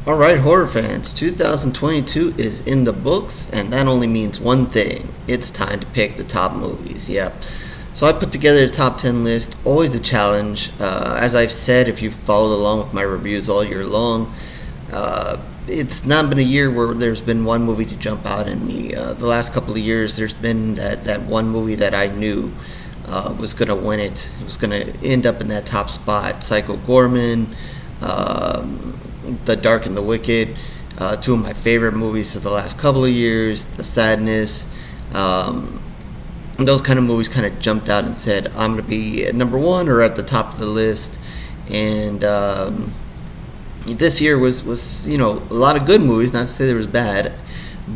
Alright, horror fans, 2022 is in the books, and that only means one thing. It's time to pick the top movies. Yep. So I put together a top 10 list, always a challenge. As I've said, if you've followed along with my reviews all year long, it's not been a year where there's been one movie to jump out at me. The last couple of years, there's been that one movie that I knew was going to win it. It was going to end up in that top spot. Psycho Gorman, The Dark and the Wicked, two of my favorite movies of the last couple of years. The Sadness, those kind of movies kind of jumped out and said, I'm going to be at number one or at the top of the list. And this year was a lot of good movies. Not to say there was bad,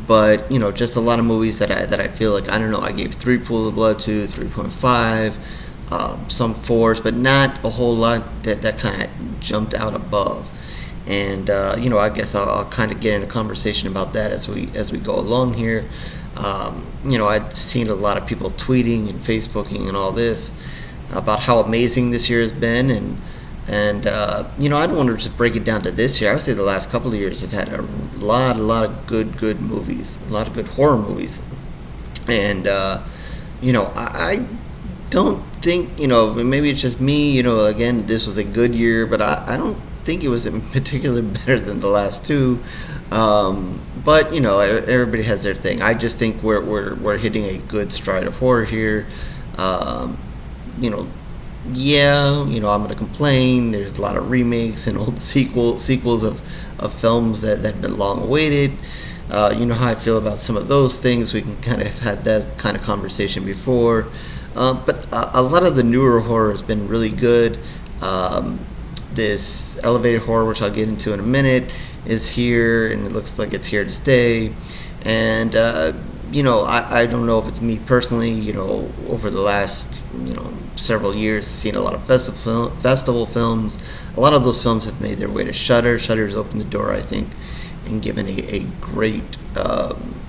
but just a lot of movies that I feel like, I don't know, I gave 3 Pools of Blood to 3.5, some 4s, but not a whole lot that kind of jumped out above. And I guess I'll kind of get in a conversation about that as we go along here. I've seen a lot of people tweeting and Facebooking and all this about how amazing this year has been, and I don't want to just break it down to this year. I would say the last couple of years have had a lot of good movies, a lot of good horror movies, and I don't think, maybe it's just me, again, this was a good year, but I don't think it was in particular better than the last two. But everybody has their thing. I just think we're hitting a good stride of horror here. I'm going to complain. There's a lot of remakes and old sequels of films that have been long awaited. You know how I feel about some of those things. We can kind of have had that kind of conversation before. But a lot of the newer horror has been really good. This elevated horror, which I'll get into in a minute, is here, and it looks like it's here to stay. And I don't know if it's me personally. Over the last several years, seen a lot of festival films. A lot of those films have made their way to Shudder. Shudder's opened the door, I think, and given a great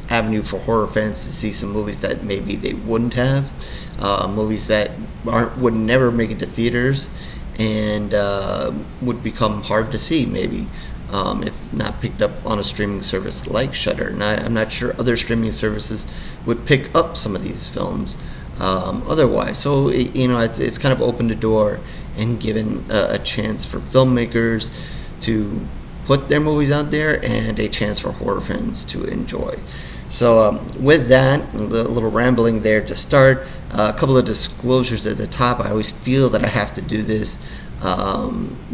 avenue for horror fans to see some movies that maybe they wouldn't have, movies that would never make it to theaters, and would become hard to see maybe if not picked up on a streaming service like Shudder. And I'm not sure other streaming services would pick up some of these films otherwise. So it's kind of opened the door and given a chance for filmmakers to put their movies out there, and a chance for horror fans to enjoy. So with that, a little rambling there to start, a couple of disclosures at the top. I always feel that I have to do this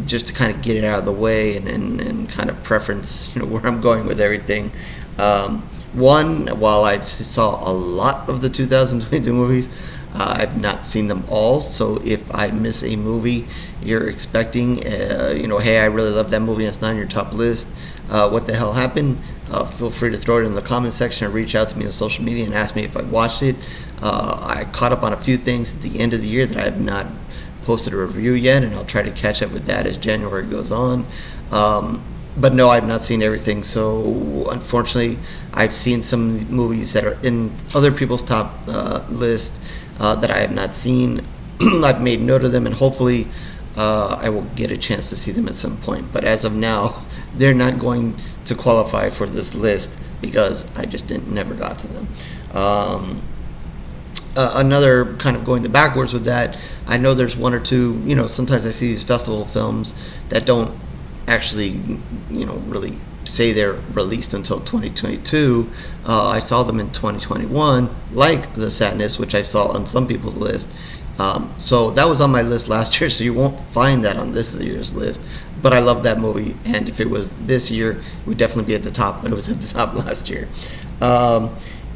just to kind of get it out of the way and kind of preference where I'm going with everything. One, while I saw a lot of the 2022 movies, I've not seen them all, so if I miss a movie you're expecting, hey, I really love that movie and it's not on your top list, what the hell happened? Feel free to throw it in the comment section or reach out to me on social media and ask me if I watched it. I caught up on a few things at the end of the year that I have not posted a review yet, and I'll try to catch up with that as January goes on. But no, I've not seen everything, so unfortunately I've seen some movies that are in other people's top list that I have not seen. I've made note of them, and hopefully I will get a chance to see them at some point. But as of now, they're not going to qualify for this list because I just never got to them. Another kind of going the backwards with that, I know there's one or two, sometimes I see these festival films that don't actually, really say they're released until 2022. I saw them in 2021, like The Sadness, which I saw on some people's list. So that was on my list last year, so you won't find that on this year's list. But I love that movie, and if it was this year, it would definitely be at the top, but it was at the top last year.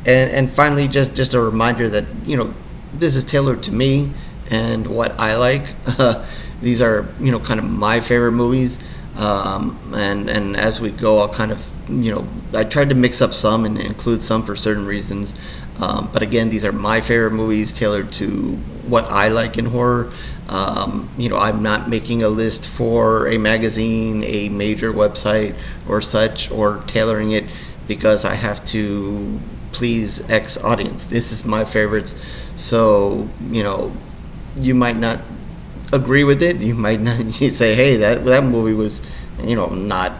And finally, just a reminder that, this is tailored to me and what I like. These are, kind of my favorite movies. And as we go, I'll kind of, I tried to mix up some and include some for certain reasons. But again, these are my favorite movies tailored to what I like in horror. I'm not making a list for a magazine, a major website or such, or tailoring it because I have to please X audience. This is my favorites. So, you might not agree with it. You might not, you say, hey, that movie was not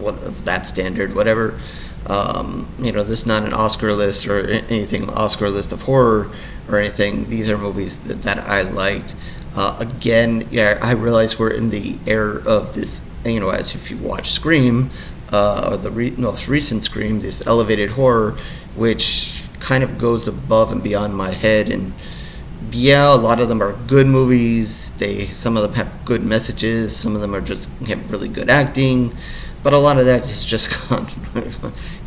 what of that standard, whatever. This is not an Oscar list or anything, Oscar list of horror or anything. These are movies that I liked. Again, yeah, I realize we're in the era of this. As if you watch Scream, or the most recent Scream, this elevated horror, which kind of goes above and beyond my head. And yeah, a lot of them are good movies. Some of them have good messages. Some of them have really good acting. But a lot of that is just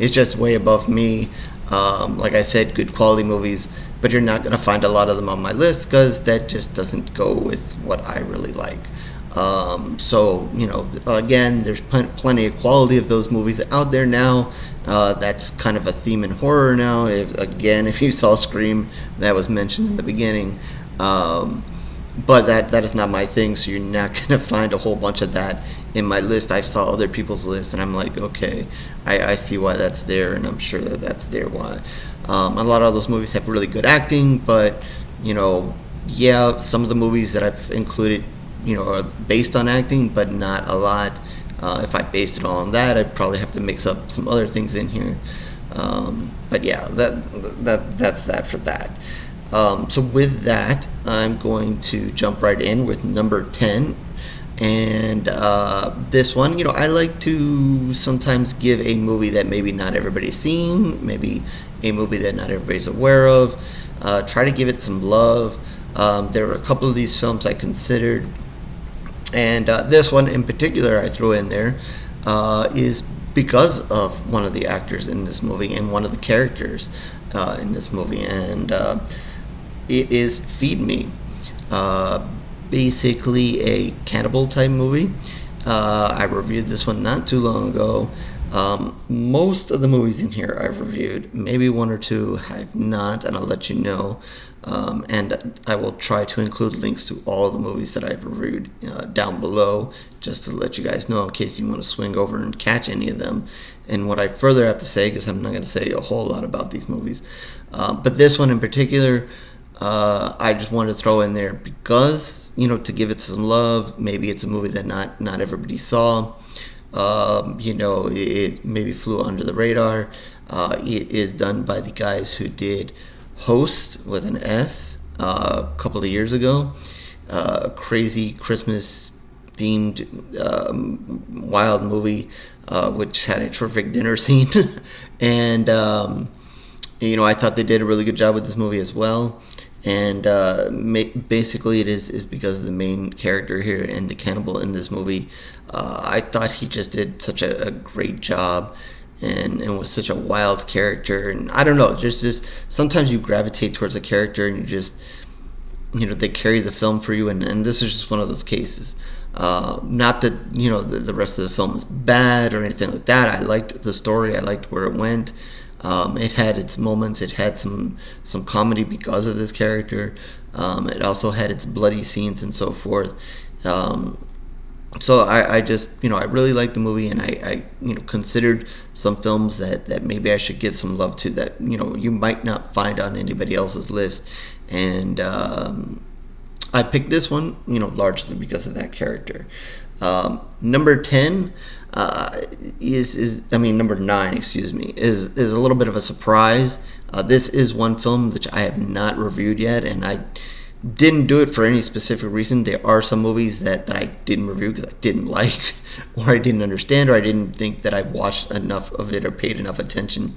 it's just way above me. Like I said, good quality movies, but you're not going to find a lot of them on my list because that just doesn't go with what I really like. Again, there's plenty of quality of those movies out there now. That's kind of a theme in horror now. If you saw Scream, that was mentioned in the beginning. But that is not my thing, so you're not going to find a whole bunch of that in my list. I saw other people's list, and I'm like, okay, I see why that's there, and I'm sure that's there why. A lot of those movies have really good acting, but, some of the movies that I've included, are based on acting, but not a lot. If I based it all on that, I'd probably have to mix up some other things in here. But yeah, that's that for that. So with that, I'm going to jump right in with number 10. And this one, I like to sometimes give a movie that maybe not everybody's seen, maybe a movie that not everybody's aware of, try to give it some love. There were a couple of these films I considered, and this one in particular I threw in there is because of one of the actors in this movie and one of the characters in this movie, and it is Feed Me. Basically a cannibal type movie. I reviewed this one not too long ago. Most of the movies in here I've reviewed. Maybe one or two I've not, and I'll let you know. And I will try to include links to all the movies that I've reviewed down below, just to let you guys know in case you want to swing over and catch any of them. And what I further have to say, because I'm not going to say a whole lot about these movies. But this one in particular, I just wanted to throw in there because, to give it some love. Maybe it's a movie that not everybody saw. It maybe flew under the radar. It is done by the guys who did Host with an S a couple of years ago. A crazy Christmas themed wild movie which had a terrific dinner scene. And I thought they did a really good job with this movie as well. And basically it is because of the main character here and the cannibal in this movie. I thought he just did such a great job and was such a wild character. And I don't know, just sometimes you gravitate towards a character and you just, they carry the film for you. And this is just one of those cases. Not that, the rest of the film is bad or anything like that. I liked the story. I liked where it went. It had its moments. It had some comedy because of this character. It also had its bloody scenes and so forth. So I just, I really liked the movie, and I considered some films that maybe I should give some love to that, you might not find on anybody else's list. And I picked this one, largely because of that character. Number 10 number 9, excuse me, is a little bit of a surprise. This is one film which I have not reviewed yet, and I didn't do it for any specific reason. There are some movies that I didn't review because I didn't like, or I didn't understand, or I didn't think that I watched enough of it or paid enough attention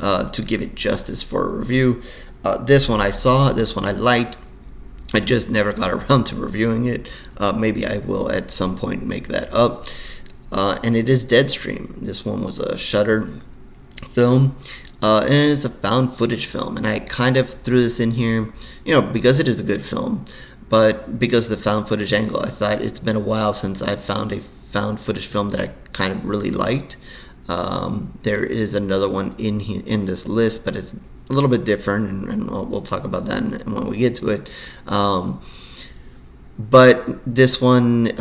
to give it justice for a review. This one I saw, this one I liked. I just never got around to reviewing it. Maybe I will at some point make that up. And it is Deadstream. This one was a Shudder film, and it is a found footage film. And I kind of threw this in here, because it is a good film, but because of the found footage angle, I thought it's been a while since I found a found footage film that I kind of really liked. There is another one in this list, but it's a little bit different, and we'll talk about that when we get to it. But this one,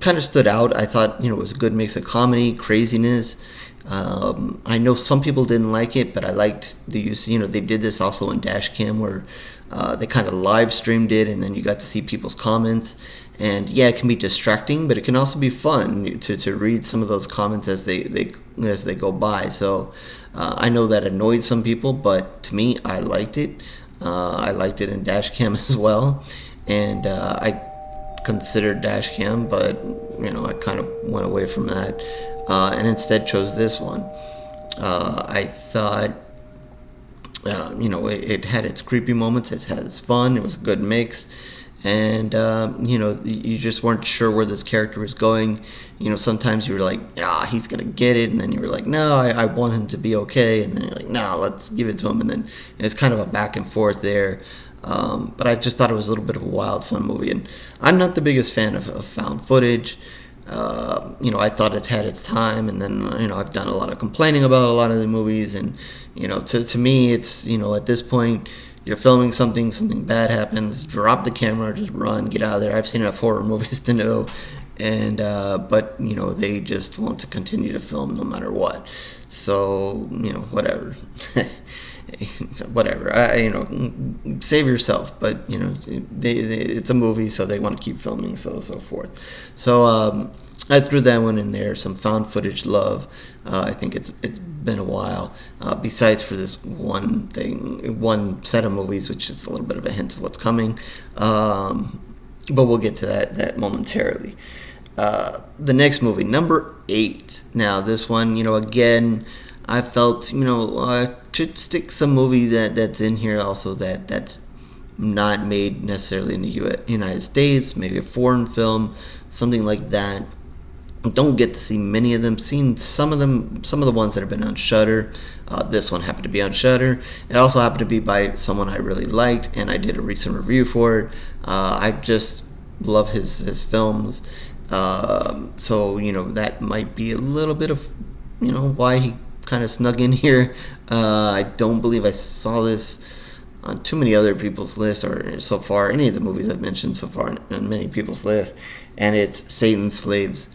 kind of stood out. I thought, it was a good mix of comedy, craziness. I know some people didn't like it, but I liked the use. They did this also in Dashcam, where they kind of live streamed it, and then you got to see people's comments. And yeah, it can be distracting, but it can also be fun to read some of those comments as they go by. So I know that annoyed some people, but to me, I liked it. I liked it in Dashcam as well, and I considered Dashcam, but I kind of went away from that, and instead chose this one. I thought, it had its creepy moments, it had its fun, it was a good mix, and you just weren't sure where this character was going. Sometimes you were like, he's gonna get it, and then you were like, no, I want him to be okay, and then you're like, no, let's give it to him, and then it's kind of a back and forth there. But I just thought it was a little bit of a wild, fun movie, and I'm not the biggest fan of found footage. I thought it had its time, and then I've done a lot of complaining about a lot of the movies, and to me, it's at this point, you're filming something bad happens, drop the camera, just run, get out of there. I've seen enough horror movies to know, and but they just want to continue to film no matter what. So whatever. Whatever, save yourself, but it's a movie, so they want to keep filming, so forth. So I threw that one in there, some found footage love. I think it's been a while, besides for this one set of movies, which is a little bit of a hint of what's coming, but we'll get to that momentarily. The next movie, number 8. Now this one, again, I felt I should stick some movie that's in here also that's not made necessarily in the United States, maybe a foreign film, something like that. Don't get to see many of them. Seen some of the ones that have been on Shudder. This one happened to be on Shudder. It also happened to be by someone I really liked, and I did a recent review for it. I just love his films. So that might be a little bit of why he kind of snug in here. I don't believe I saw this on too many other people's lists, or so far any of the movies I've mentioned so far on many people's list, and it's Satan's Slaves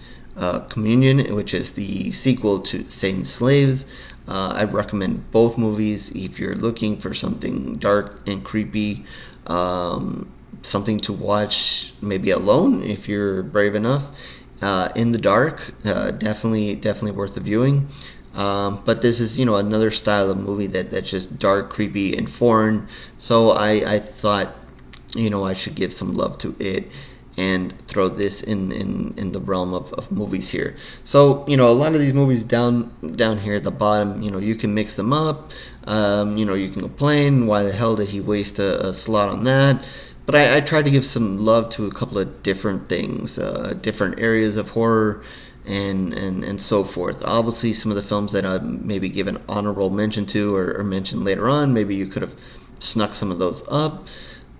Communion, which is the sequel to Satan's Slaves. I recommend both movies if you're looking for something dark and creepy, something to watch maybe alone if you're brave enough, in the dark. Definitely worth the viewing. But this is another style of movie that's just dark, creepy, and foreign. So I thought I should give some love to it and throw this in the realm of movies here. So a lot of these movies down here at the bottom, you can mix them up. You can complain, why the hell did he waste a slot on that? But I tried to give some love to a couple of different things, different areas of horror, and so forth. Obviously, some of the films that I maybe give an honorable mention to or mention later on, maybe you could have snuck some of those up.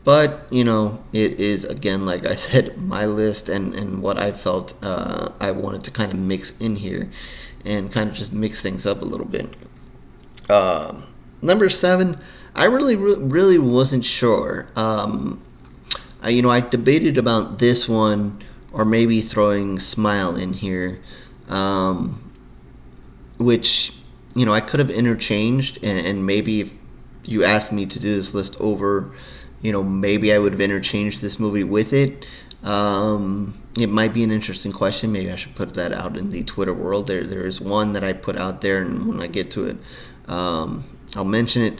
But it is, again, like I said, my list and what I felt I wanted to kind of mix in here and kind of just mix things up a little bit. Number 7, I really wasn't sure. I debated about this one or maybe throwing Smile in here, which I could have interchanged, and maybe if you asked me to do this list over, maybe I would have interchanged this movie with it. It might be an interesting question. Maybe I should put that out in the Twitter world. There is one that I put out there, and when I get to it, I'll mention it.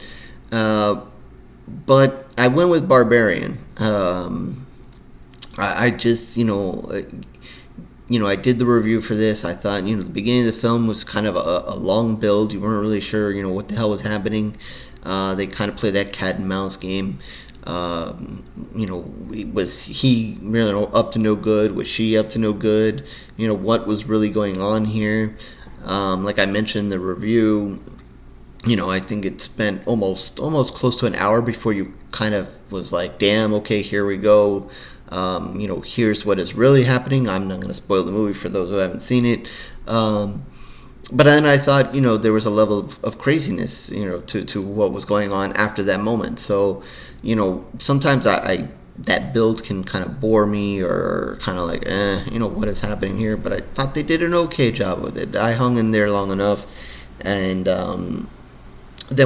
But I went with Barbarian. I just, I did the review for this. I thought, the beginning of the film was kind of a long build. You weren't really sure, what the hell was happening. They kind of play that cat and mouse game. Was he up to no good? Was she up to no good? What was really going on here? Like I mentioned in the review, I think it spent almost close to an hour before you kind of was like, damn, okay, here we go. Here's what is really happening. I'm not going to spoil the movie for those who haven't seen it. But then I thought, there was a level of craziness, to what was going on after that moment. So, sometimes I that build can kind of bore me or kind of like, what is happening here? But I thought they did an okay job with it. I hung in there long enough. And then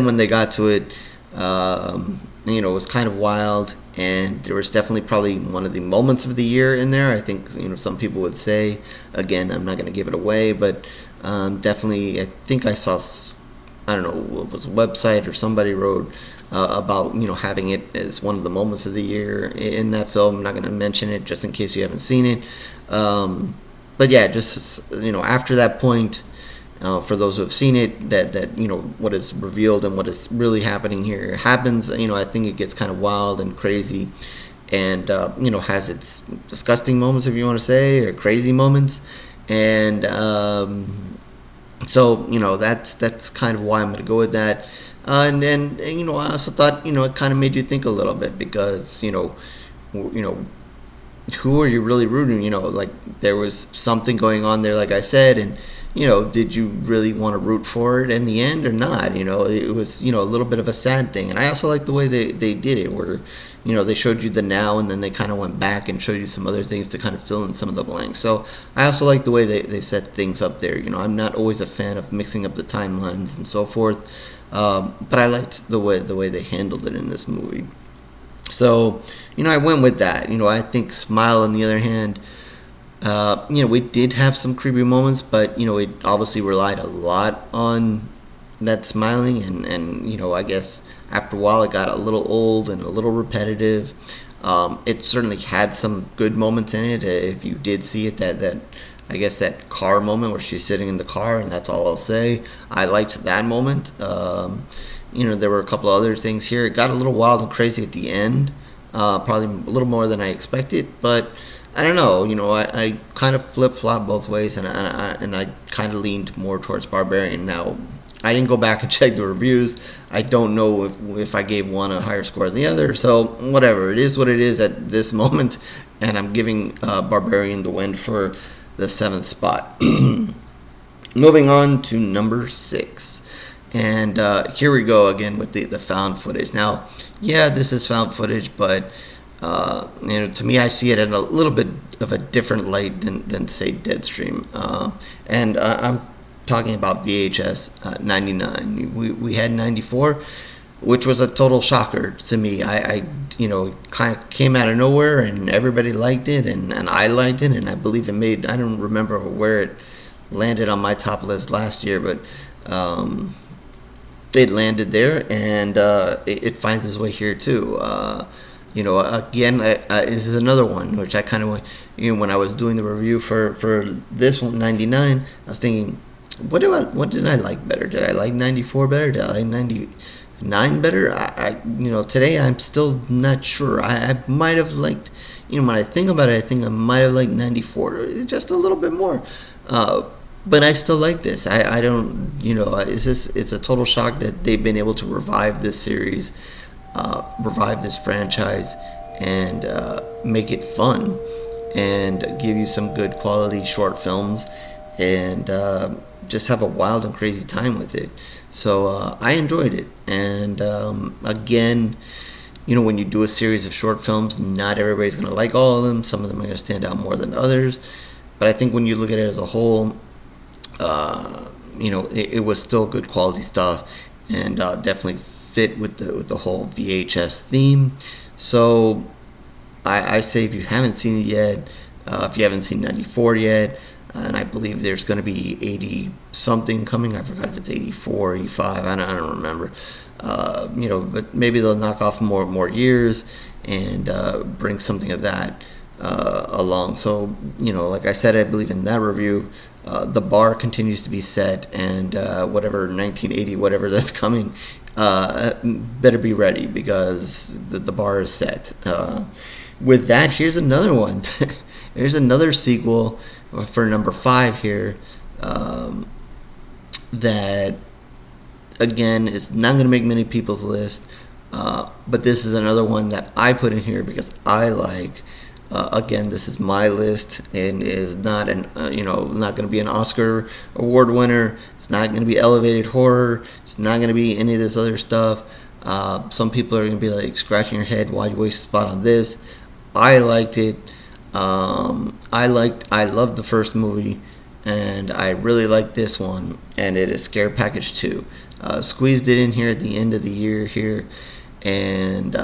when they got to it, it was kind of wild. and there was definitely probably one of the moments of the year in there. I think some people would say. Again, I'm not going to give it away, but definitely, I think I saw, I don't know, it was a website or somebody wrote about having it as one of the moments of the year in that film. I'm not going to mention it just in case you haven't seen it. But yeah, just after that point, for those who have seen it, that what is revealed and what is really happening here happens. I think it gets kind of wild and crazy, and has its disgusting moments, if you want to say, or crazy moments, and so that's kind of why I'm going to go with that. And then I also thought it kind of made you think a little bit, because who are you really rooting? Like, there was something going on there, like I said, and did you really want to root for it in the end or not? It was a little bit of a sad thing. And I also like the way they did it, where they showed you the now, and then they kind of went back and showed you some other things to kind of fill in some of the blanks. So I also like the way they set things up there. I'm not always a fan of mixing up the timelines and so forth, but I liked the way they handled it in this movie. So I went with that. I think Smile, on the other hand, we did have some creepy moments, but it obviously relied a lot on that smiling, and I guess after a while it got a little old and a little repetitive. It certainly had some good moments in it. If you did see it, that I guess that car moment where she's sitting in the car, and that's all I'll say. I liked that moment. There were a couple of other things here. It got a little wild and crazy at the end, probably a little more than I expected, but I don't know. I kind of flip-flop both ways, and I kind of leaned more towards Barbarian. Now, I didn't go back and check the reviews. I don't know if I gave one a higher score than the other, so whatever. It is what it is at this moment, and I'm giving Barbarian the win for the 7th spot. Moving on to number 6. And here we go again with the found footage. Now, yeah, this is found footage, but to me, I see it in a little bit of a different light than say Deadstream. And I'm talking about VHS 99. We had 94, which was a total shocker to me. I kind of came out of nowhere, and everybody liked it, and I liked it, and I believe it made, I don't remember where it landed on my top list last year, but it landed there, and it finds its way here too. Again, this is another one which I kind of, when I was doing the review for this one, 99, I was thinking, what did I like better? Did I like 94 better? Did I like 99 better? Today I'm still not sure. I might have liked, when I think about it, I think I might have liked 94 just a little bit more. But I still like this. I don't, it's a total shock that they've been able to revive this series, revive this franchise, and make it fun, and give you some good quality short films, and just have a wild and crazy time with it. So I enjoyed it. And again, when you do a series of short films, not everybody's going to like all of them. Some of them are going to stand out more than others. But I think when you look at it as a whole, it was still good quality stuff, and definitely fit with the whole VHS theme. So I say, if you haven't seen it yet, if you haven't seen 94 yet, and I believe there's going to be 80 something coming. I forgot if it's 84, 85. I don't remember. But maybe they'll knock off more years and bring something of that along. So like I said, I believe in that review, the bar continues to be set, and whatever 1980, whatever that's coming, better be ready, because the bar is set. With that, here's another one. Here's another sequel for number 5 here, that again is not going to make many people's list, but this is another one that I put in here because I like. Again, this is my list, and is not not going to be an Oscar award winner. It's not going to be elevated horror. It's not going to be any of this other stuff. Some people are going to be like scratching your head, why you waste a spot on this? I liked it. I loved the first movie, and I really liked this one, and it is Scare Package 2. Squeezed it in here at the end of the year here, and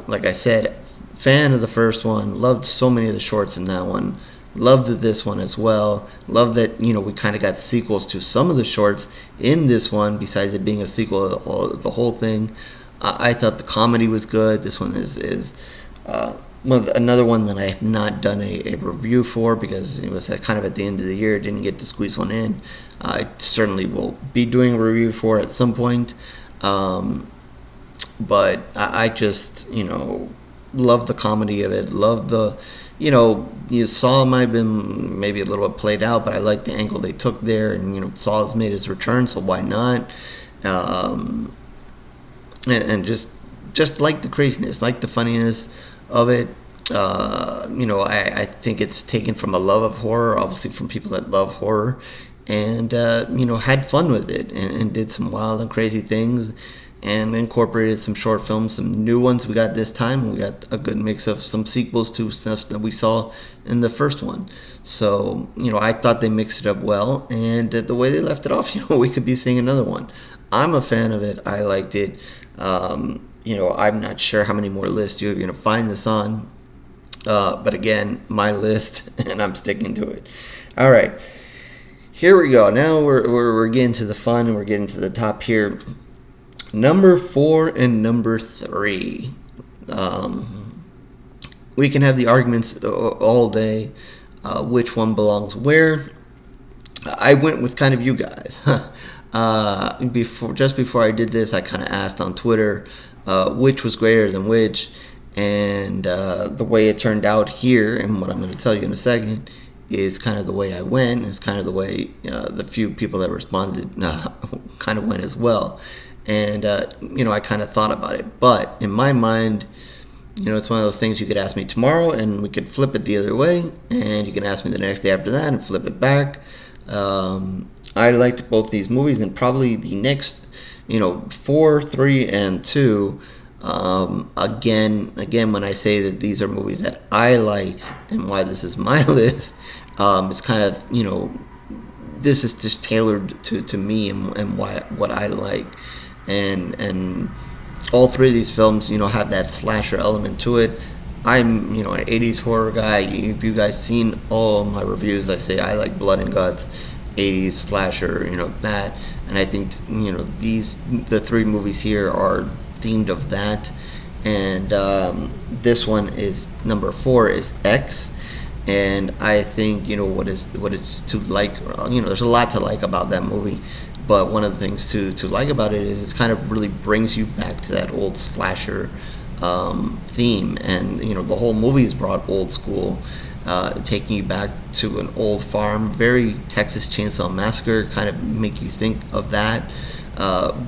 like I said, fan of the first one. Loved so many of the shorts in that one. Loved this one as well. Loved that we kind of got sequels to some of the shorts in this one. Besides it being a sequel of the whole thing, I thought the comedy was good. This one is another one that I have not done a review for because it was kind of at the end of the year. Didn't get to squeeze one in. I certainly will be doing a review for it at some point. But I just love the comedy of it. Love the you saw might have been maybe a little bit played out, but I like the angle they took there, and Saw has made his return, so why not? And just like the craziness, like the funniness of it. I think it's taken from a love of horror, obviously from people that love horror, and had fun with it, and did some wild and crazy things, and incorporated some short films, some new ones we got this time. We got a good mix of some sequels to stuff that we saw in the first one. So, I thought they mixed it up well, and the way they left it off, we could be seeing another one. I'm a fan of it. I liked it. I'm not sure how many more lists you're going to find this on. But again, my list, and I'm sticking to it. All right. Here we go. Now we're getting to the fun, and we're getting to the top here. Number 4 and number 3. We can have the arguments all day, which one belongs where. I went with kind of you guys. Before I did this, I kind of asked on Twitter which was greater than which, and the way it turned out here, and what I'm going to tell you in a second, is kind of the way I went. It's kind of the way the few people that responded kind of went as well. And, I kind of thought about it. But in my mind, it's one of those things you could ask me tomorrow and we could flip it the other way. And you can ask me the next day after that and flip it back. I liked both these movies, and probably the next, 4, 3, and 2. Again, when I say that these are movies that I liked and why this is my list, it's kind of, this is just tailored to me and what I like. And all three of these films, have that slasher element to it. I'm, an 80s horror guy. If you guys seen all my reviews, I say I like blood and guts, 80s slasher, that. And I think, the three movies here are themed of that. And this one is number 4 is X. And I think, what is to like, there's a lot to like about that movie. But one of the things to like about it is it kind of really brings you back to that old slasher theme. And, the whole movie is brought old school, taking you back to an old farm, very Texas Chainsaw Massacre, kind of make you think of that.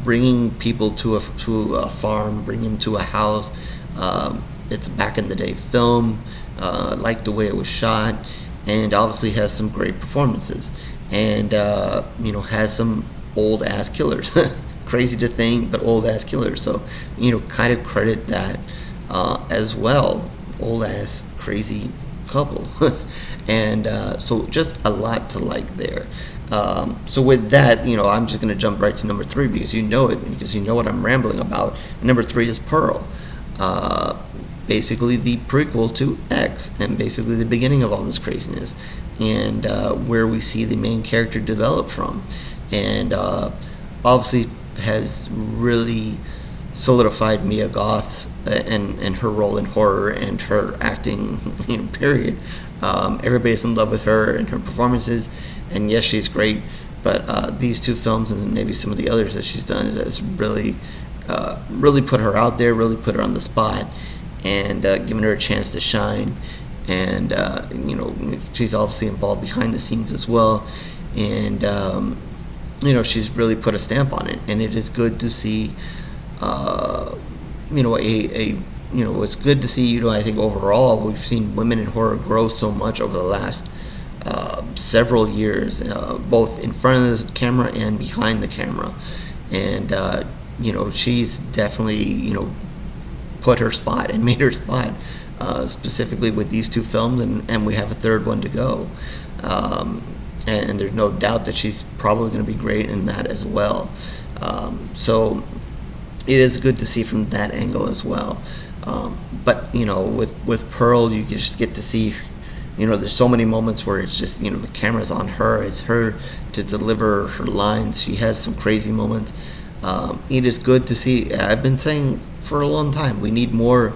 Bringing people to a farm, bringing them to a house. It's back in the day film. Like the way it was shot, and obviously has some great performances, and has some old ass killers. Crazy to think, but old ass killers. So kind of credit that as well. Old ass crazy couple, and so just a lot to like there. So with that, I'm just gonna jump right to number 3 because because you know what I'm rambling about. And number 3 is Pearl. Basically the prequel to X, and basically the beginning of all this craziness, and where we see the main character develop from, and obviously has really solidified Mia Goth's and her role in horror and her acting, period. Everybody's in love with her and her performances, and yes, she's great, but these two films and maybe some of the others that she's done has really put her out there, really put her on the spot, and giving her a chance to shine. And she's obviously involved behind the scenes as well, and she's really put a stamp on it. And it is good to see it's good to see, I think overall we've seen women in horror grow so much over the last several years, both in front of the camera and behind the camera. And she's definitely put her spot and made her spot, specifically with these two films, and we have a third one to go, and there's no doubt that she's probably going to be great in that as well. So it is good to see from that angle as well. But with Pearl, you just get to see. There's so many moments where it's just the camera's on her. It's her to deliver her lines. She has some crazy moments. It is good to see. I've been saying for a long time we need more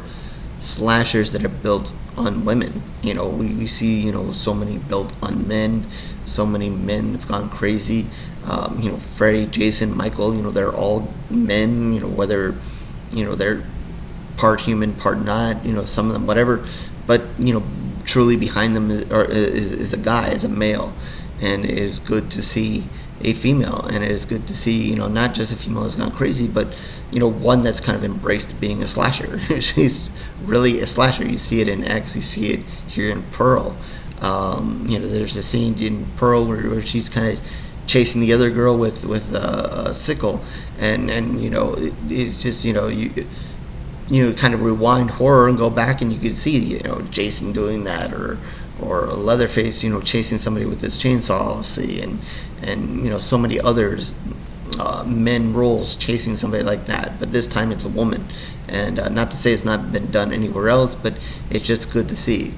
slashers that are built on women. We see so many built on men. So many men have gone crazy. Freddy, Jason, Michael. They're all men. Whether they're part human, part not. Some of them, whatever. But truly behind them is a guy, is a male, and it is good to see a female, and it is good to see not just a female that's gone crazy, but one that's kind of embraced being a slasher. She's really a slasher. You see it in X, you see it here in Pearl. There's a scene in Pearl where she's kind of chasing the other girl with a sickle, and it's just you kind of rewind horror and go back and you can see Jason doing that, or Leatherface chasing somebody with his chainsaw, obviously, and so many others, men roles chasing somebody like that, but this time it's a woman. And not to say it's not been done anywhere else, but it's just good to see.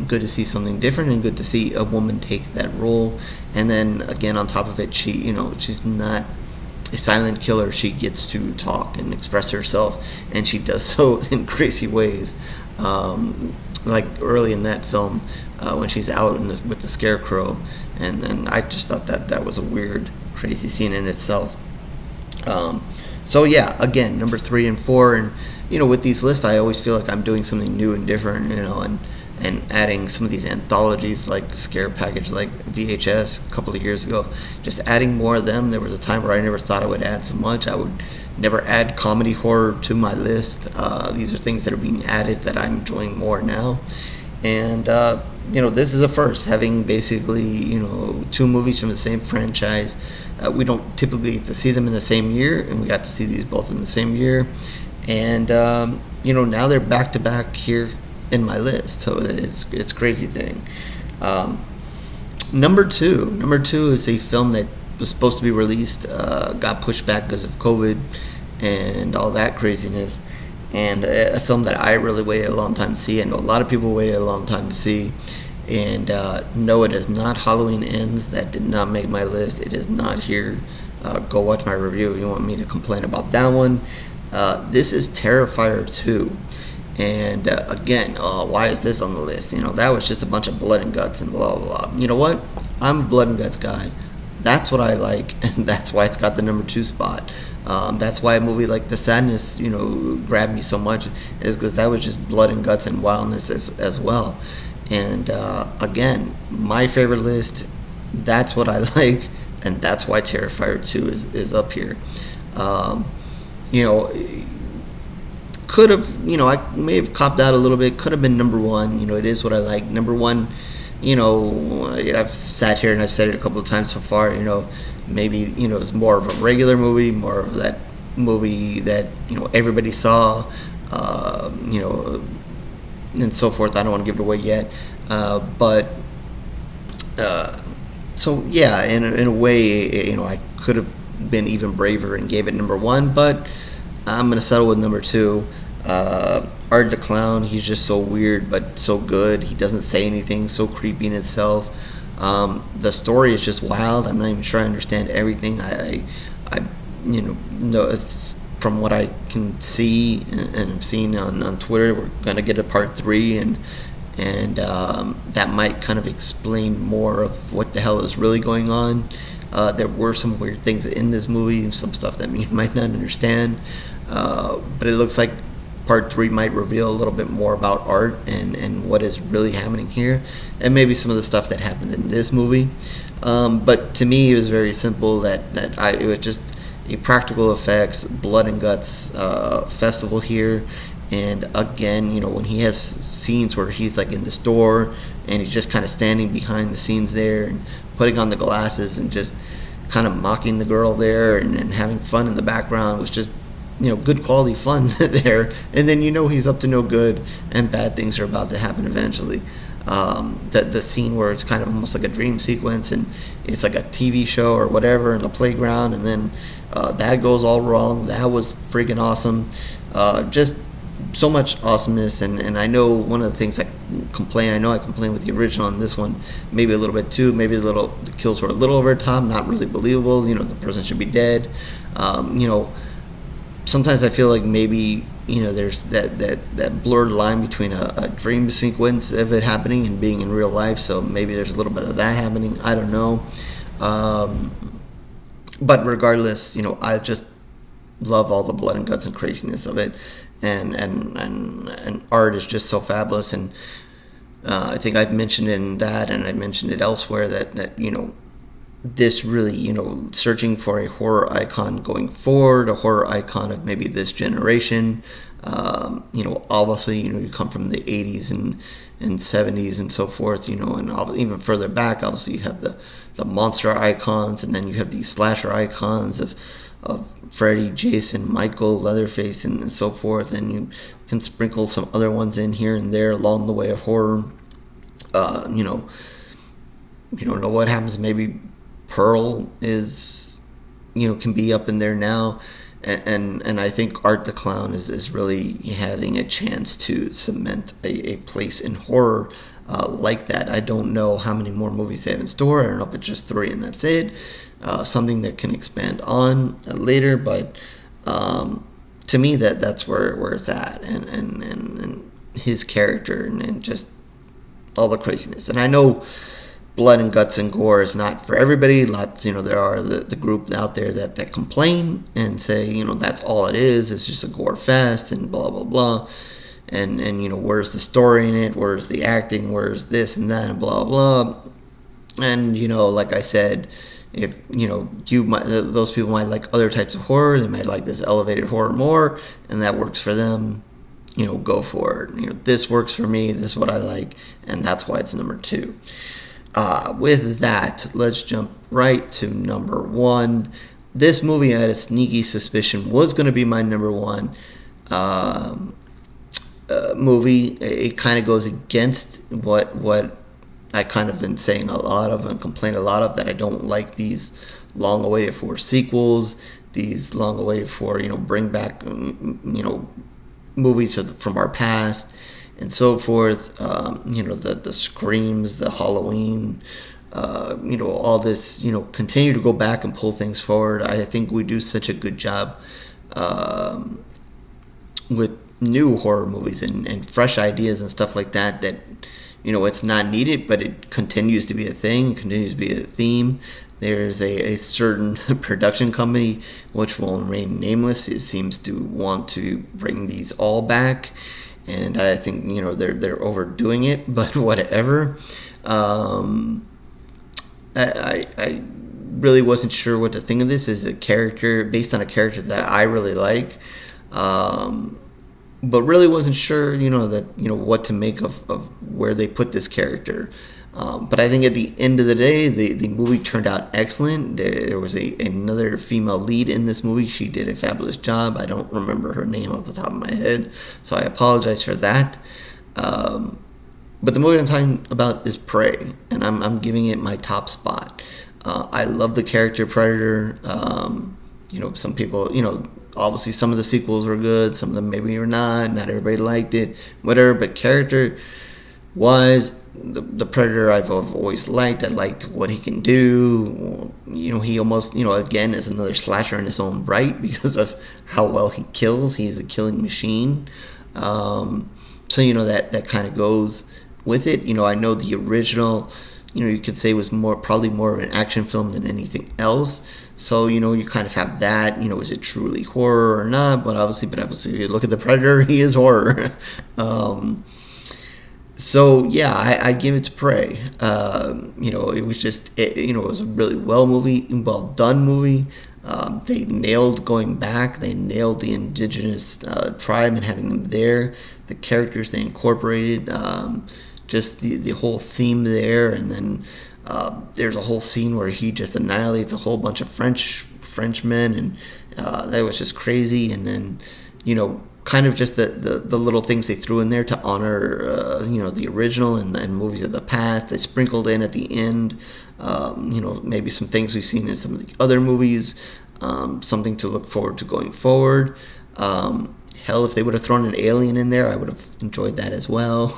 Good to see something different, and good to see a woman take that role. And then again, on top of it, she's not a silent killer. She gets to talk and express herself, and she does so in crazy ways. Like early in that film, when she's out with the scarecrow, and I just thought that was a weird, crazy scene in itself. So yeah, again, number 3 and 4, and with these lists, I always feel like I'm doing something new and different, and adding some of these anthologies like Scare Package, like VHS a couple of years ago, just adding more of them. There was a time where I never thought I would add so much. I would never add comedy horror to my list. These are things that are being added that I'm enjoying more now. And this is a first, having basically 2 movies from the same franchise. We don't typically get to see them in the same year, and we got to see these both in the same year. And now they're back to back here in my list, so it's a crazy thing. Number two is a film that was supposed to be released, got pushed back because of COVID and all that craziness, and a film that I really waited a long time to see. I know a lot of people waited a long time to see, and no, it is not Halloween Ends. That did not make my list. It is not here. Go watch my review if you want me to complain about that one. This is Terrifier 2. And again, why is this on the list? That was just a bunch of blood and guts and blah, blah, blah. You know what? I'm a blood and guts guy. That's what I like, and that's why it's got the number 2 spot. That's why a movie like The Sadness, grabbed me so much, is because that was just blood and guts and wildness as well. And again, my favorite list, that's what I like, and that's why Terrifier 2 is up here. Could have, I may have copped out a little bit. Could have been number 1. It is what I like. Number 1, I've sat here and I've said it a couple of times so far. Maybe it's more of a regular movie, more of that movie that everybody saw, and so forth. I don't want to give it away yet, but so yeah, in a way, I could have been even braver and gave it number 1, but I'm gonna settle with number 2. Art the Clown, he's just so weird but so good. He doesn't say anything, so creepy in itself. The story is just wild. I'm not even sure I understand everything. I know it's, from what I can see and have seen on Twitter, we're gonna get a part 3, and that might kind of explain more of what the hell is really going on. There were some weird things in this movie, some stuff that you might not understand, but it looks like part 3 might reveal a little bit more about Art and what is really happening here, and maybe some of the stuff that happened in this movie. But to me, it was very simple. It was just a practical effects, blood and guts festival here. And again, when he has scenes where he's like in the store and he's just kind of standing behind the scenes there and putting on the glasses and just kind of mocking the girl there and having fun in the background, was just good quality fun there. And then he's up to no good and bad things are about to happen eventually. The scene where it's kind of almost like a dream sequence and it's like a TV show or whatever in the playground, and then that goes all wrong. That was freaking awesome. Just so much awesomeness, and I know one of the things I know I complained with the original, and this one maybe a little bit too. Maybe the kills were a little over the top, not really believable. You know, the person should be dead. You know, sometimes I feel like maybe, you know, there's that blurred line between a dream sequence of it happening and being in real life. So maybe there's a little bit of that happening. I don't know. But regardless, you know, I just love all the blood and guts and craziness of it, and art is just so fabulous. And I think I've mentioned in that, and I mentioned it elsewhere, that you know, this really, you know, searching for a horror icon going forward, a horror icon of maybe this generation. You know, obviously, you know, you come from the 80s and 70s and so forth, you know, and even further back, obviously, you have the monster icons, and then you have these slasher icons of Freddy, Jason, Michael, Leatherface, and so forth, and you can sprinkle some other ones in here and there along the way of horror. You know, you don't know what happens. Maybe Pearl is, you know, can be up in there now, and I think Art the Clown is really having a chance to cement a place in horror like that. I don't know how many more movies they have in store. I don't know if it's just 3 and that's it. Something that can expand on later, but to me that's where it's at, and his character and just all the craziness. And I know blood and guts and gore is not for everybody. Lots, you know, there are the group out there that complain and say, you know, that's all it is. It's just a gore fest and blah blah blah. And you know, where's the story in it? Where's the acting? Where's this and that and blah blah. And you know, like I said, if you know, those people might like other types of horror. They might like this elevated horror more, and that works for them. You know, go for it. You know, this works for me. This is what I like, and that's why it's number 2. With that, let's jump right to number 1. This movie, I had a sneaky suspicion was going to be my number 1 movie. It kind of goes against what I kind of been saying a lot of and complain a lot of, that I don't like these long-awaited for sequels, these long-awaited for, you know, bring back, you know, movies from our past and so forth. You know, the Screams, the Halloween, you know, all this, you know, continue to go back and pull things forward. I think we do such a good job with new horror movies and fresh ideas and stuff like that, you know, it's not needed, but it continues to be a thing, continues to be a theme. There's a certain production company, which will remain nameless. It seems to want to bring these all back, and I think, you know, they're overdoing it, but whatever. I really wasn't sure what to think of this. Is a character based on a character that I really like, but really wasn't sure, you know, what to make of where they put this character. But I think at the end of the day, the movie turned out excellent. There was another female lead in this movie. She did a fabulous job. I don't remember her name off the top of my head, so I apologize for that. But the movie I'm talking about is Prey, and I'm giving it my top spot. I love the character Predator. You know, some people, you know, obviously some of the sequels were good, some of them maybe were not. Not everybody liked it, whatever. But character-wise, the Predator I've always liked. I liked what he can do. You know, he almost, you know, again, is another slasher in his own right because of how well he kills. He's a killing machine. So, you know, that kind of goes with it. You know, I know the original, you know, you could say was probably more of an action film than anything else. So, you know, you kind of have that, you know, is it truly horror or not? But obviously, if you look at the Predator, he is horror. So yeah, I give it to Prey. You know, it was just, you know, it was a really well done movie. They nailed going back. They nailed the indigenous tribe and having them there. The characters they incorporated, just the whole theme there, and then there's a whole scene where he just annihilates a whole bunch of Frenchmen, and that was just crazy. And then, you know, kind of just the little things they threw in there to honor, you know, the original and movies of the past. They sprinkled in at the end, you know, maybe some things we've seen in some of the other movies, something to look forward to going forward. hell, if they would have thrown an alien in there, I would have enjoyed that as well.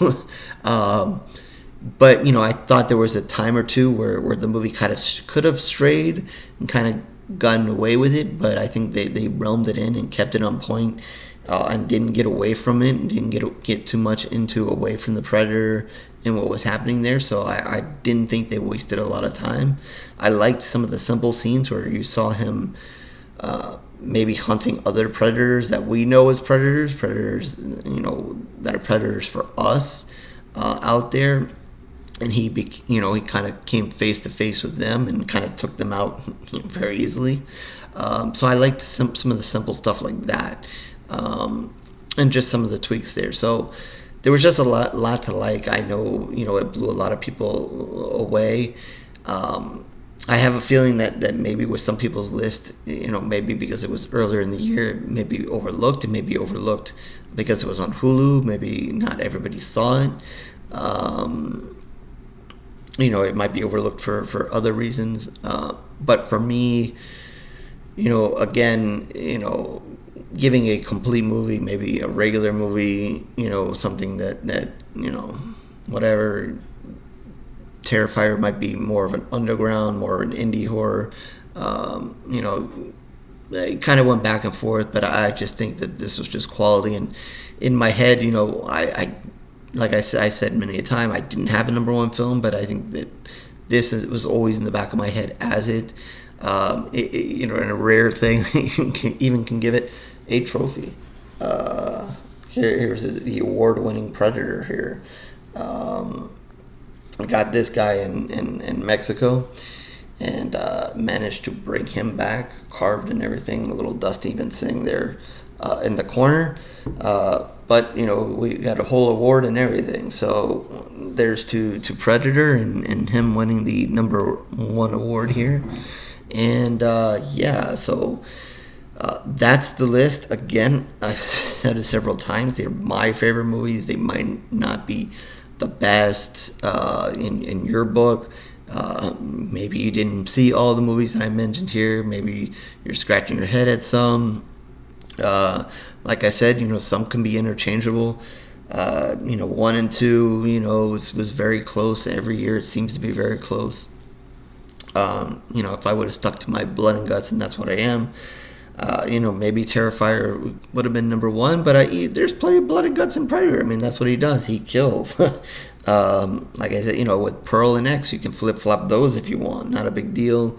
But I thought there was a time or two where the movie kind of could have strayed and kind of gotten away with it, but I think they realmed it in and kept it on point, and didn't get away from it, and didn't get too much away from the Predator and what was happening there. So I didn't think they wasted a lot of time. I liked some of the simple scenes where you saw him maybe hunting other predators that we know as predators that are predators for us out there. And he kind of came face to face with them and kind of took them out very easily. So I liked some of the simple stuff like that, and just some of the tweaks there. So there was just a lot to like. I know it blew a lot of people away. I have a feeling that maybe with some people's list, maybe because it was earlier in the year, maybe overlooked. It may be overlooked because it was on Hulu. Maybe not everybody saw it. It might be overlooked for other reasons. But for me, again, giving a complete movie, maybe a regular movie, something that whatever. Terrifier might be more of an underground, more of an indie horror. It kind of went back and forth, but I just think that this was just quality. And in my head, I like I said many a time, I didn't have a number one film, but I think that was always in the back of my head as it. And a rare thing, even can give it a trophy. Here's the award-winning Predator here. I got this guy in Mexico, and managed to bring him back, carved and everything. A little dust even sitting there in the corner. But we got a whole award and everything. So there's to Predator and him winning the number one award here. And so that's the list. Again, I've said it several times. They're my favorite movies. They might not be the best in your book. Maybe you didn't see all the movies that I mentioned here. Maybe you're scratching your head at some. Like I said, some can be interchangeable. 1 and 2, was very close. Every year it seems to be very close. If I would have stuck to my blood and guts, and that's what I am, maybe Terrifier would have been number one, but there's plenty of blood and guts in Predator. I mean, that's what he does. He kills. Like I said, with Pearl and X, you can flip-flop those if you want. Not a big deal.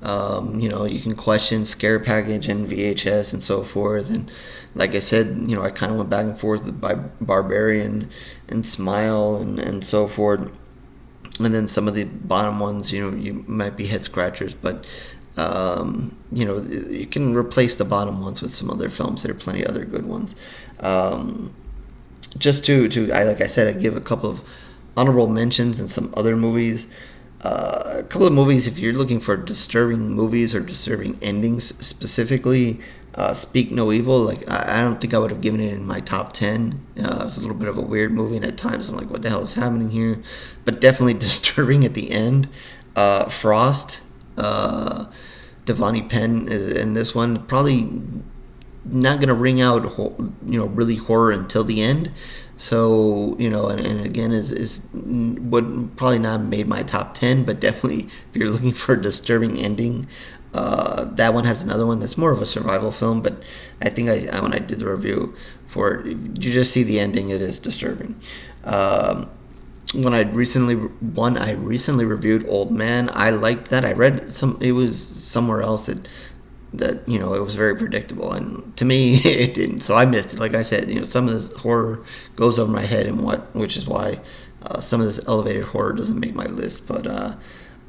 You can question Scare Package and VHS and so forth. And like I said, I kind of went back and forth by Barbarian and Smile and so forth. And then some of the bottom ones, you might be head scratchers, but you can replace the bottom ones with some other films. There are plenty of other good ones. Just like I said, I give a couple of honorable mentions and some other movies. A couple of movies, if you're looking for disturbing movies or disturbing endings specifically, Speak No Evil. Like I don't think I would have given it in my top 10. It was a little bit of a weird movie, and at times I'm like, what the hell is happening here? But definitely disturbing at the end. Frost. Devani Penn is in this one. Probably not going to ring out, really horror until the end. So, and again, is would probably not have made my top 10, but definitely if you're looking for a disturbing ending, that one has another one that's more of a survival film, but I think when I did the review for it, you just see the ending, it is disturbing. I recently reviewed Old Man. I liked that. I read it was somewhere else that it was very predictable, and to me it didn't, so I missed it. Like I said, some of this horror goes over my head, which is why some of this elevated horror doesn't make my list. But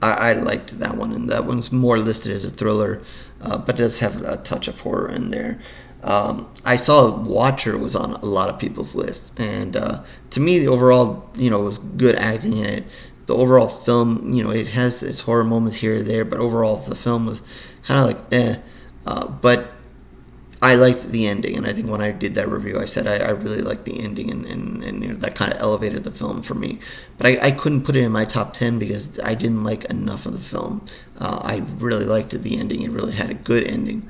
I liked that one, and that one's more listed as a thriller, but does have a touch of horror in there. I saw Watcher was on a lot of people's lists, and to me, the overall, was good acting in it. The overall film, it has its horror moments here or there, but overall, the film was kind of like, but I liked the ending, and I think when I did that review, I said I really liked the ending, and that kind of elevated the film for me. But I couldn't put it in my top 10 because I didn't like enough of the film. I really liked the ending. It really had a good ending.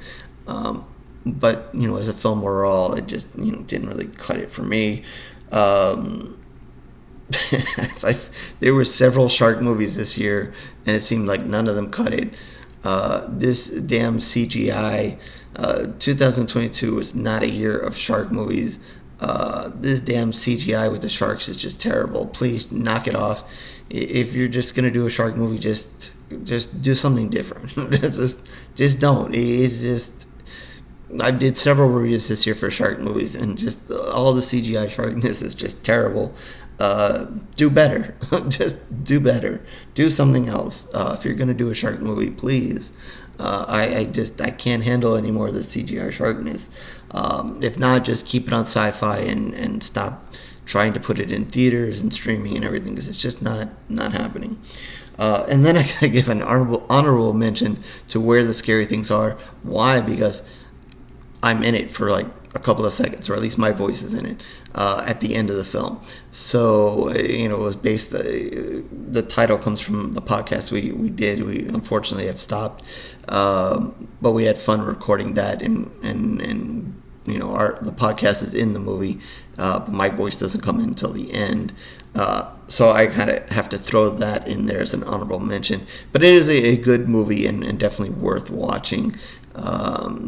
but as a film overall, it just didn't really cut it for me. Um, there were several shark movies this year, and it seemed like none of them cut it. This damn CGI. 2022 was not a year of shark movies. This damn CGI with the sharks is just terrible. Please knock it off. If you're just gonna do a shark movie, just do something different. just don't. It's just. I did several reviews this year for shark movies, and just all the CGI sharkness is just terrible. Do better. Just do better. Do something else. If you're gonna do a shark movie, please. I can't handle any more of the CGI sharkness. If not, just keep it on sci-fi and stop trying to put it in theaters and streaming and everything, because it's just not happening. And then I gotta give an honorable mention to Where the Scary Things Are. Why? Because I'm in it for like a couple of seconds, or at least my voice is in it at the end of the film. So it was based. The title comes from the podcast we did. We unfortunately have stopped, but we had fun recording that, and the podcast is in the movie, but my voice doesn't come in until the end. So I kind of have to throw that in there as an honorable mention. But it is a good movie and definitely worth watching.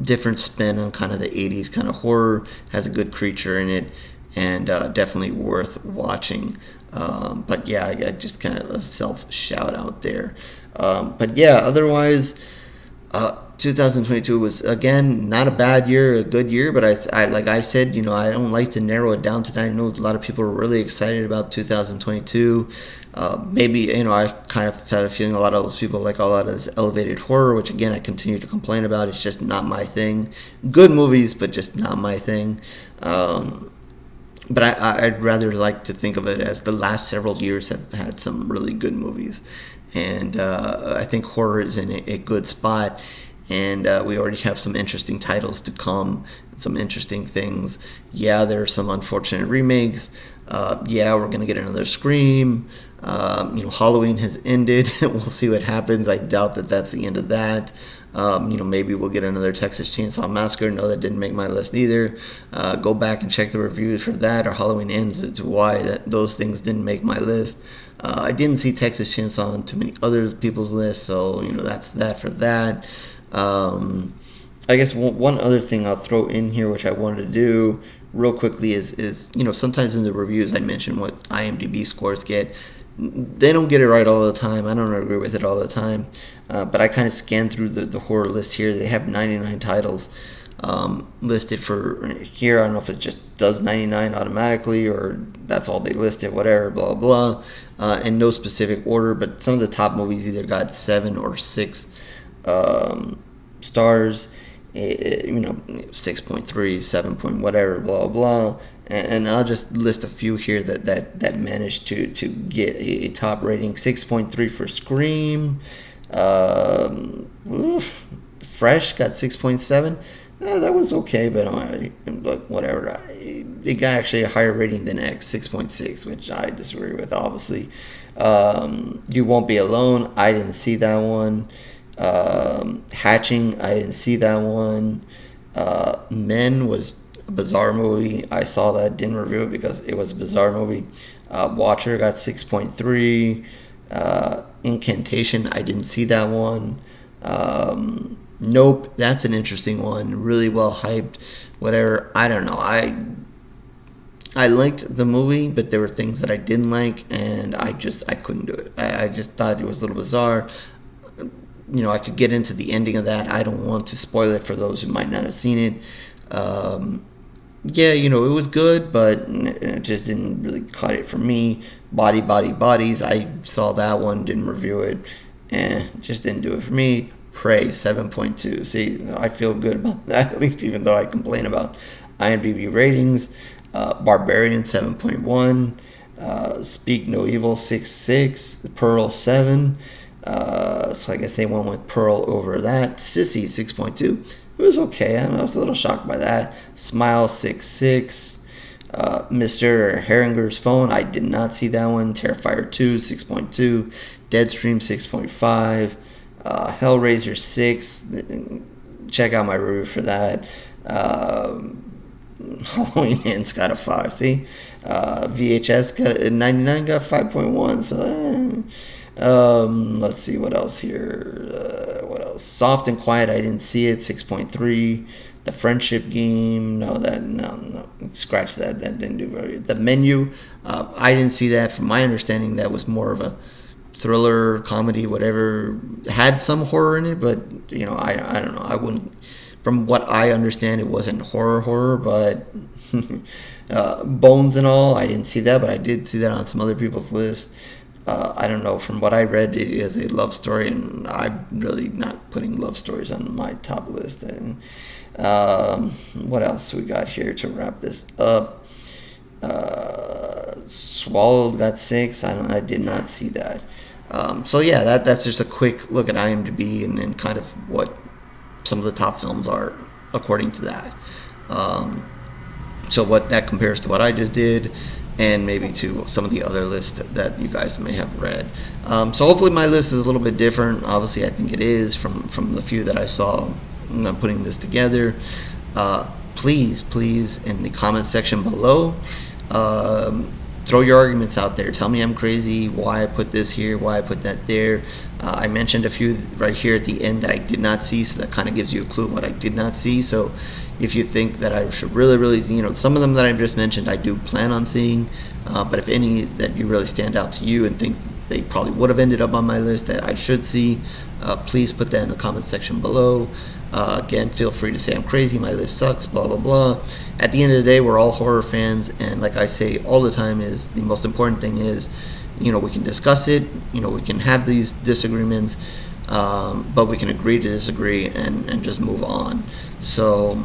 Different spin on kind of the 80s kind of horror, has a good creature in it, and definitely worth watching. But yeah, I just kind of a self shout out there. But yeah, otherwise, 2022 was, again, not a bad year, a good year, but I like I said, I don't like to narrow it down to that. I know a lot of people are really excited about 2022. Maybe, I kind of had a feeling a lot of those people like a lot of this elevated horror, which again, I continue to complain about. It's just not my thing. Good movies, but just not my thing. But I'd rather like to think of it as the last several years have had some really good movies. And I think horror is in a good spot. And we already have some interesting titles to come, some interesting things. Yeah, there are some unfortunate remakes. Yeah, we're going to get another Scream. Halloween has ended. We'll see what happens. I doubt that that's the end of that. Maybe we'll get another Texas Chainsaw Massacre. No, that didn't make my list either. Go back and check the reviews for that, or Halloween Ends, to why those things didn't make my list. I didn't see Texas Chainsaw on too many other people's lists, so that's that for that. I guess one other thing I'll throw in here, which I wanted to do real quickly, is sometimes in the reviews I mention what IMDb scores get. They don't get it right all the time. I don't agree with it all the time. But I kind of scanned through the horror list here. They have 99 titles listed for here. I don't know if it just does 99 automatically, or that's all they listed, whatever, blah, blah. In no specific order, but some of the top movies either got 7 or 6 stars. 6.3, 7 point whatever, blah blah, and I'll just list a few here that managed to get a top rating. 6.3 for Scream. Fresh got 6.7. That was okay, but whatever. It got actually a higher rating than X, 6.6, which I disagree with, obviously. You Won't Be Alone. I didn't see that one. Hatching, I didn't see that one. Men was a bizarre movie. I saw that, didn't review it because it was a bizarre movie. Watcher got 6.3. Incantation, I didn't see that one. Nope, that's an interesting one. Really well hyped. Whatever, I don't know. I liked the movie, but there were things that I didn't like, and I couldn't do it. I just thought it was a little bizarre. I could get into the ending of that. I don't want to spoil it for those who might not have seen it. It was good, but it just didn't really cut it for me. Bodies. I saw that one, didn't review it, and just didn't do it for me. Prey, 7.2. See, I feel good about that, at least, even though I complain about IMDb ratings. Barbarian, 7.1. Speak No Evil, 6.6. Pearl, 7. So I guess they went with Pearl over that. Sissy, 6.2. It was okay. I was a little shocked by that. Smile, 6.6. Mr. Herringer's Phone, I did not see that one. Terrifier 2, 6.2. Deadstream, 6.5. Hellraiser, 6. Check out my review for that. Um, Halloween Ends got a 5. See, VHS got a 99, got 5.1. So, let's see what else here. What else? Soft and Quiet. I didn't see it. 6.3. The Friendship Game. No. Scratch that. That didn't do very good. The Menu. I didn't see that. From my understanding, that was more of a thriller, comedy, whatever. Had some horror in it, but I don't know. I wouldn't. From what I understand, it wasn't horror, but Bones and all, I didn't see that, but I did see that on some other people's list. I don't know. From what I read, it is a love story, and I'm really not putting love stories on my top list. And what else we got here to wrap this up? Swallowed got 6. I did not see that. So yeah, that's just a quick look at IMDb and kind of what some of the top films are according to that. So what that compares to what I just did, and maybe to some of the other lists that you guys may have read. So hopefully my list is a little bit different. Obviously, I think it is from the few that I saw putting this together. Please, in the comment section below, throw your arguments out there. Tell me I'm crazy, why I put this here, why I put that there. I mentioned a few right here at the end that I did not see, so that kind of gives you a clue what I did not see. So if you think that I should really, some of them that I've just mentioned I do plan on seeing, but if any that you really stand out to you and think they probably would have ended up on my list that I should see, please put that in the comment section below. Again, feel free to say I'm crazy, my list sucks, blah blah blah. At the end of the day, we're all horror fans, and like I say all the time, is the most important thing is, we can discuss it, we can have these disagreements, but we can agree to disagree and just move on. So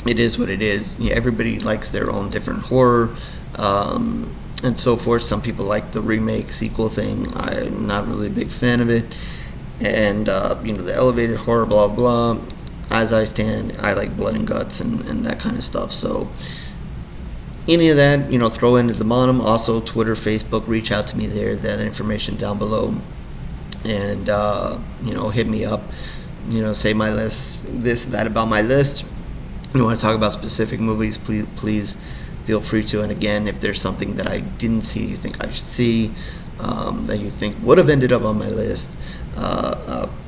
it is what it is. Everybody likes their own different horror, and so forth. Some people like the remake sequel thing. I'm not really a big fan of it. And the elevated horror, blah blah. As I stand, I like blood and guts and that kind of stuff. So any of that, throw into the bottom. Also, Twitter, Facebook, reach out to me there. That information down below, and hit me up. Say my list, this, that about my list. You want to talk about specific movies, please feel free to. And again, if there's something that I didn't see, you think I should see, that you think would have ended up on my list,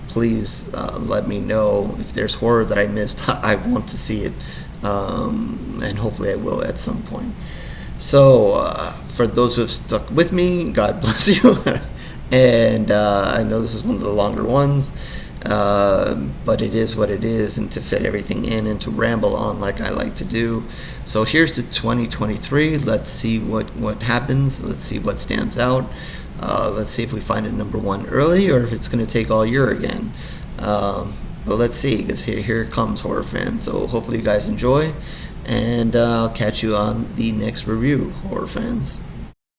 please let me know. If there's horror that I missed, I want to see it, and hopefully I will at some point. So for those who have stuck with me, God bless you. And I know this is one of the longer ones, but it is what it is, and to fit everything in and to ramble on like I like to do. So here's to 2023. Let's see what happens. Let's see what stands out. Let's see if we find a number one early, or if it's going to take all year again. But let's see, because here comes, horror fans. So hopefully you guys enjoy, and I'll catch you on the next review, horror fans.